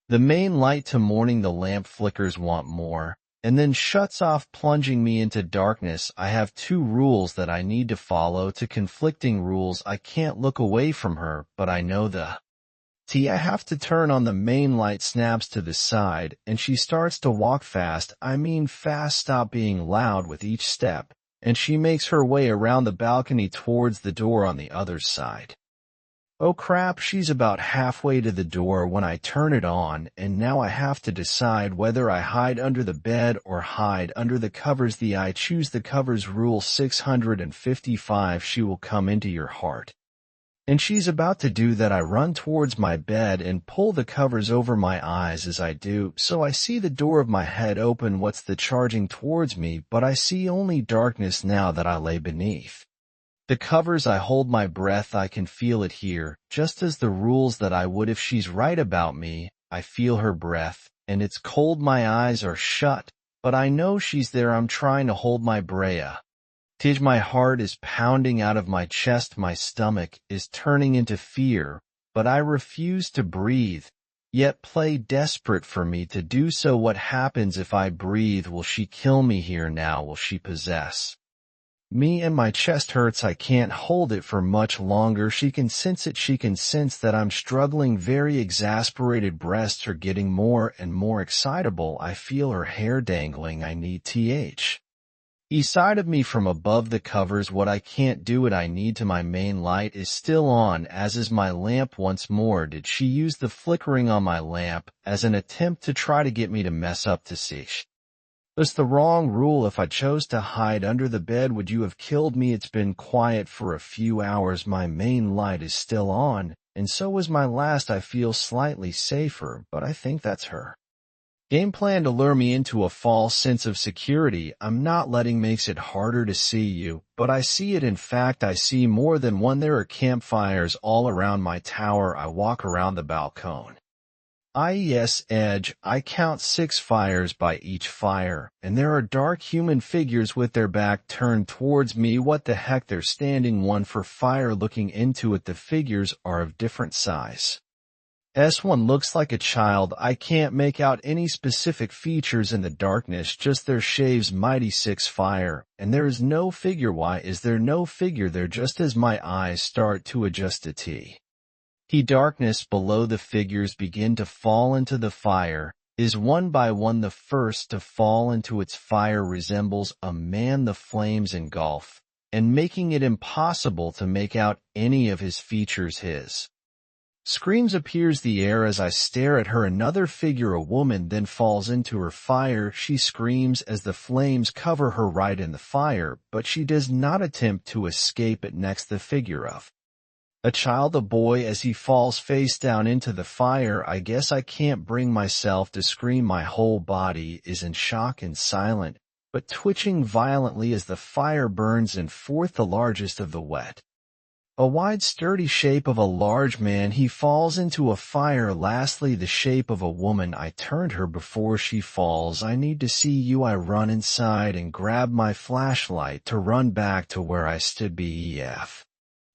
the main light to morning. The lamp flickers. Want more, and then shuts off, plunging me into darkness. I have 2 rules that I need to follow. To conflicting rules. I can't look away from her, but I know I have to turn on the main light. Snaps to the side, and she starts to walk fast. I mean fast. Stop being loud with each step, and she makes her way around the balcony towards the door on the other side. Oh crap, she's about halfway to the door when I turn it on, and now I have to decide whether I hide under the bed or hide under the covers. I choose the covers. Rule 655. She will come into your heart, and she's about to do that. I run towards my bed and pull the covers over my eyes. As I do so, I see the door of my head open. What's the charging towards me, but I see only darkness now that I lay beneath the covers. I hold my breath. I can feel it here, just as the rules that I would if she's right about me. I feel her breath, and it's cold. My eyes are shut, but I know she's there. I'm trying to hold my breath. My heart is pounding out of my chest. My stomach is turning into fear, but I refuse to breathe, yet play desperate for me to do so. What happens if I breathe? Will she kill me here now? Will she possess Me and my chest hurts. I can't hold it for much longer. She can sense it. She can sense that I'm struggling. Very exasperated breasts are getting more and more excitable. I feel her hair dangling. I need side of me from above the covers. What I can't do it. I need to. My main light is still on, as is my lamp once more. Did she use the flickering on my lamp as an attempt to try to get me to mess up to see? That's the wrong rule. If I chose to hide under the bed, would you have killed me? It's been quiet for a few hours. My main light is still on, and so is my last. I feel slightly safer, but I think that's her. Game plan to lure me into a false sense of security. I'm not letting makes it harder to see you, but I see it. In fact, I see more than one. There are campfires all around my tower. I walk around the balcony. IES edge, I count 6 fires by each fire, and there are dark human figures with their back turned towards me. What the heck? They're standing one for fire looking into it. The figures are of different size. S1 looks like a child. I can't make out any specific features in the darkness, just their shaves. Mighty 6 fire, and there is no figure. Why is there no figure there? Just as my eyes start to adjust to darkness below, the figures begin to fall into the fire, is one by one. The first to fall into its fire resembles a man. The flames engulf, and making it impossible to make out any of his features. His screams appears the air as I stare at her. Another figure, a woman, then falls into her fire. She screams as the flames cover her right in the fire, but she does not attempt to escape it. Next, the figure of a child, a boy, as he falls face down into the fire. I guess I can't bring myself to scream. My whole body is in shock and silent, but twitching violently as the fire burns. And fourth, the largest of the wet, a wide sturdy shape of a large man. He falls into a fire. Lastly, the shape of a woman. I turned her before she falls. I need to see you. I run inside and grab my flashlight to run back to where I stood. BEF.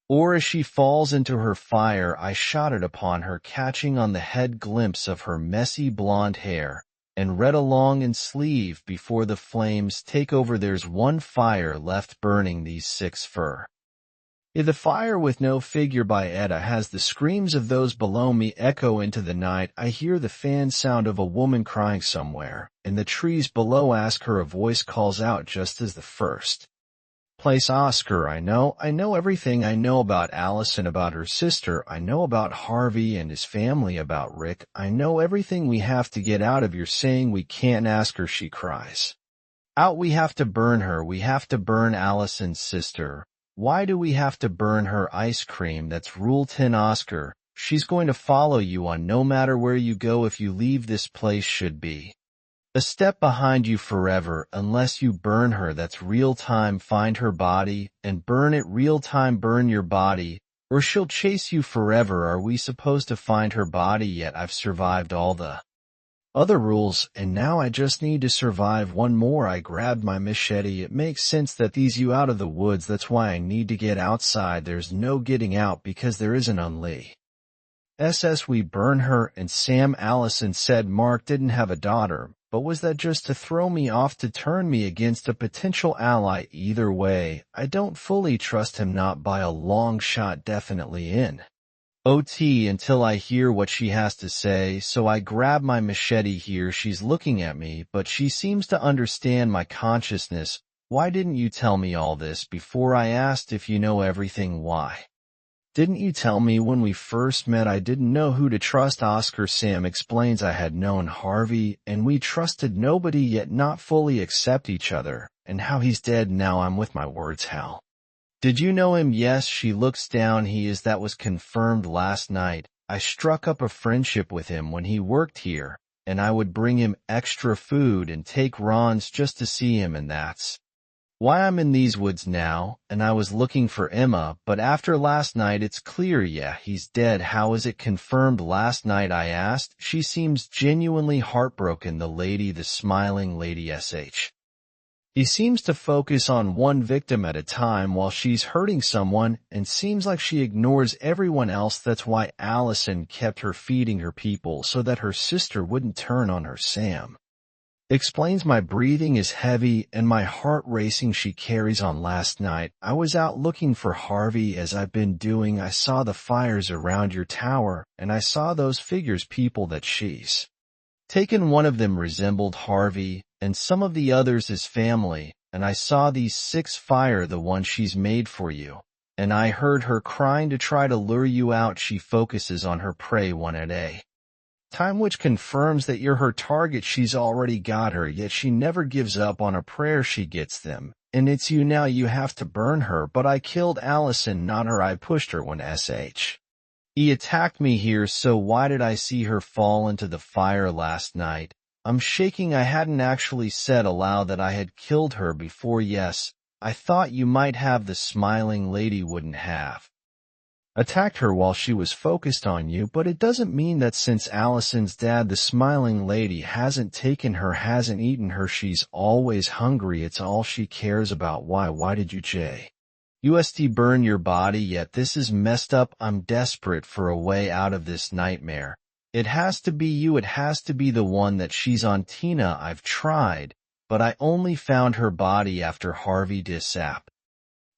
Or as she falls into her fire, I shot it upon her, catching on the head glimpse of her messy blonde hair, and read along in sleeve before the flames take over. There's one fire left burning. These 6 fur. The fire with no figure by Edda has the screams of those below me echo into the night. I hear the fan sound of a woman crying somewhere, and the trees below ask her. A voice calls out just as the first place. Oscar, I know everything. I know about Allison, about her sister. I know about Harvey and his family, about Rick. I know everything. We have to get out of. You're saying we can't ask her. She cries out. We have to burn her. We have to burn Allison's sister. Why do we have to burn her? Ice cream. That's rule 10. Oscar, she's going to follow you on no matter where you go. If you leave this place, should be a step behind you forever unless you burn her. That's real time. Find her body and burn it. Real time. Burn your body or she'll chase you forever. Are we supposed to find her body yet? I've survived all the other rules, and now I just need to survive one more. I grabbed my machete. It makes sense that these you out of the woods. That's why I need to get outside. There's no getting out because there isn't unlee. SS. We burn her. And Sam, Allison said Mark didn't have a daughter, but was that just to throw me off, to turn me against a potential ally? Either way, I don't fully trust him. Not by a long shot. Definitely in OT until I hear what she has to say, so I grab my machete here. She's looking at me, but she seems to understand my consciousness. Why didn't you tell me all this before? I asked. If you know everything, why didn't you tell me when we first met? I didn't know who to trust. Oscar. Sam explains. I had known Harvey, and we trusted nobody, yet not fully accept each other, and how he's dead now. I'm with my words. How did you know him? Yes. She looks down. That was confirmed last night. I struck up a friendship with him when he worked here, and I would bring him extra food and take runs just to see him, and that's why I'm in these woods now. And I was looking for Emma, but after last night it's clear. Yeah, he's dead. How is it confirmed last night? I asked. She seems genuinely heartbroken. The smiling lady. He seems to focus on one victim at a time while she's hurting someone, and seems like she ignores everyone else. That's why Allison kept her feeding her people so that her sister wouldn't turn on her. Sam Explains my breathing is heavy and my heart racing. She carries on. Last night, I was out looking for Harvey as I've been doing. I saw the fires around your tower and I saw those figures, people that she's taken. One of them resembled Harvey and some of the others his family, and I saw these 6 fire, the one she's made for you. And I heard her crying to try to lure you out. She focuses on her prey one at a time, which confirms that you're her target. She's already got her, yet she never gives up. On a prayer she gets them, and it's you now. You have to burn her, but I killed Allison, not her. I pushed her when he attacked me here, so why did I see her fall into the fire last night? I'm shaking. I hadn't actually said aloud that I had killed her before. Yes, I thought you might have. The smiling lady wouldn't have attacked her while she was focused on you, but it doesn't mean that since Allison's dad, the smiling lady, hasn't taken her, hasn't eaten her. She's always hungry. It's all she cares about. Why did you just burn your body? Yet this is messed up. I'm desperate for a way out of this nightmare. It has to be you. It has to be the one that she's on. Tina, I've tried, but I only found her body after Harvey disappeared.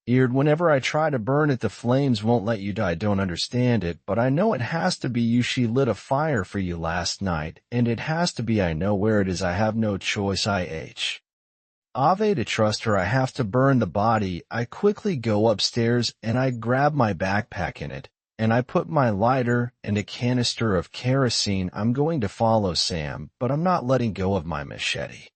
Whenever I try to burn it, the flames won't let you die. I don't understand it, but I know it has to be you. She lit a fire for you last night, and it has to be. I know where it is. I have no choice. Ave to trust her. I have to burn the body. I quickly go upstairs, and I grab my backpack in it, and I put my lighter and a canister of kerosene. I'm going to follow Sam, but I'm not letting go of my machete.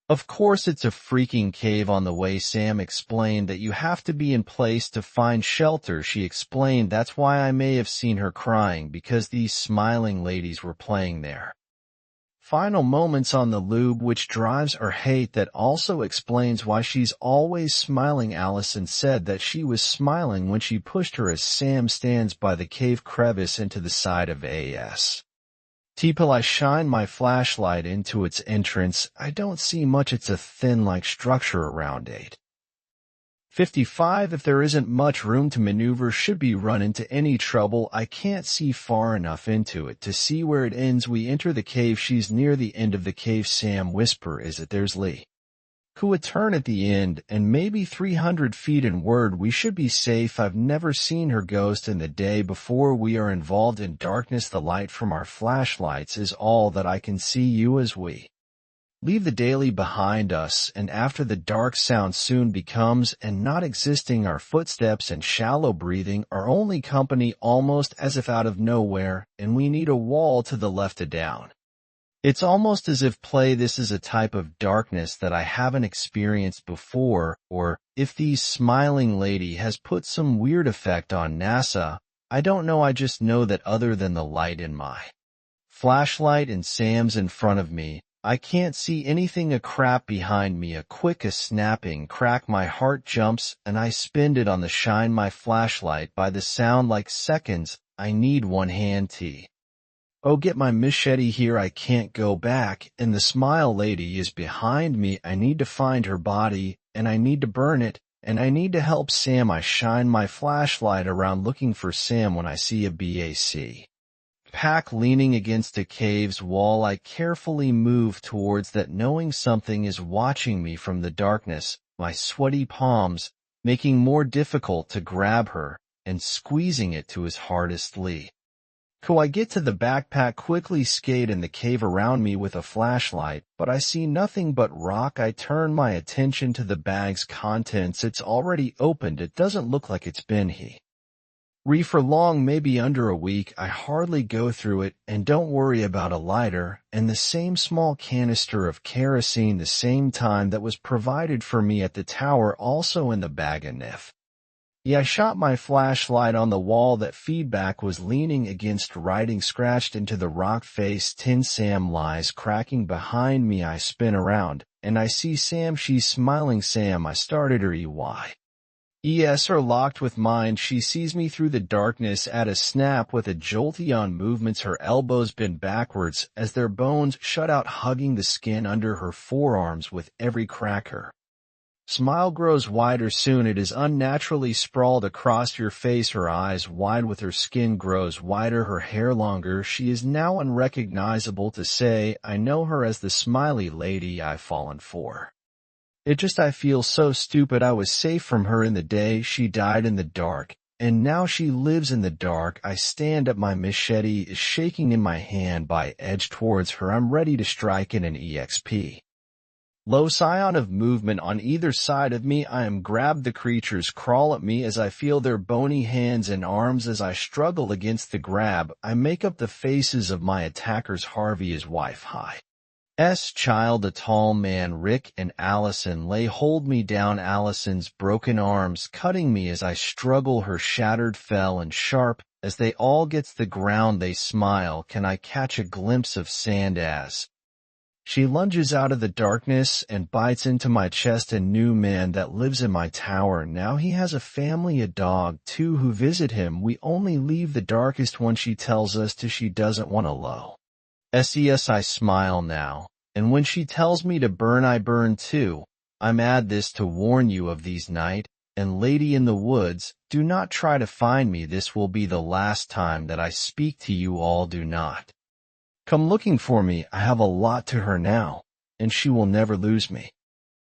Of course it's a freaking cave on the way. Sam explained that you have to be in place to find shelter. She explained that's why I may have seen her crying, because these smiling ladies were playing their final moments on the lube, which drives her hate. That also explains why she's always smiling. Allison said that she was smiling when she pushed her as Sam stands by the cave crevice into the side of a.s. Till I shine my flashlight into its entrance. I don't see much. It's a thin like structure around 8:55. If there isn't much room to maneuver, should be run into any trouble. I can't see far enough into it to see where it ends. We enter the cave. She's near the end of the cave. Sam whisper, is it? There's Lee. Who a turn at the end, and maybe 300 feet in word. We should be safe. I've never seen her ghost in the day before. We are involved in darkness. The light from our flashlights is all that I can see you as we leave the daily behind us, and after the dark sound soon becomes and not existing. Our footsteps and shallow breathing are only company, almost as if out of nowhere, and we need a wall to the left of down. It's almost as if this is a type of darkness that I haven't experienced before, or if the smiling lady has put some weird effect on NASA. I don't know. I just know that other than the light in my flashlight and Sam's in front of me, I can't see anything. A crap behind me, a snapping crack. My heart jumps and I spin it on the shine my flashlight by the sound like seconds. I need one hand Oh, get my machete here. I can't go back, and the smile lady is behind me. I need to find her body, and I need to burn it, and I need to help Sam. I shine my flashlight around looking for Sam when I see a pack leaning against a cave's wall. I carefully move towards that, knowing something is watching me from the darkness, my sweaty palms making more difficult to grab her and squeezing it to his hardest. I get to the backpack, quickly skate in the cave around me with a flashlight, but I see nothing but rock. I turn my attention to the bag's contents. It's already opened. It doesn't look like it's been for long, maybe under a week. I hardly go through it, and don't worry about a lighter, and the same small canister of kerosene, the same time that was provided for me at the tower, also in the bag of Nif. I shot my flashlight on the wall. That feedback was leaning against writing scratched into the rock face. Tin Sam lies cracking behind me. I spin around, and I see Sam. She's smiling. Sam, I started her EYs are locked with mine. She sees me through the darkness at a snap with a jolty-on movements. Her elbows bend backwards as their bones shut out, hugging the skin under her forearms with every cracker Smile grows wider soon. It is unnaturally sprawled across your face, her eyes wide with her skin grows wider, her hair longer. She is now unrecognizable to say, I know her as the smiley lady I've fallen for. I feel so stupid. I was safe from her in the day. She died in the dark. And now she lives in the dark. I stand up, my machete is shaking in my hand. I edge towards her. I'm ready to strike in an EXP. Low scion of movement on either side of me. I am grabbed. The creatures crawl at me as I feel their bony hands and arms. As I struggle against the grab, I make up the faces of my attackers. Harvey, his wife, hi. S child, a tall man, Rick and Allison lay hold me down. Allison's broken arms cutting me as I struggle. Her shattered fell and sharp. As they all gets the ground, they smile. Can I catch a glimpse of sand as she lunges out of the darkness and bites into my chest? A new man that lives in my tower. Now he has a family, a dog, too, who visit him. We only leave the darkest when she tells us to. She doesn't want to low. SES, I smile now. And when she tells me to burn, I burn too. I'm add this to warn you of these night. And lady in the woods, do not try to find me. This will be the last time that I speak to you all. Do not come looking for me. I have a lot to her now, and she will never lose me.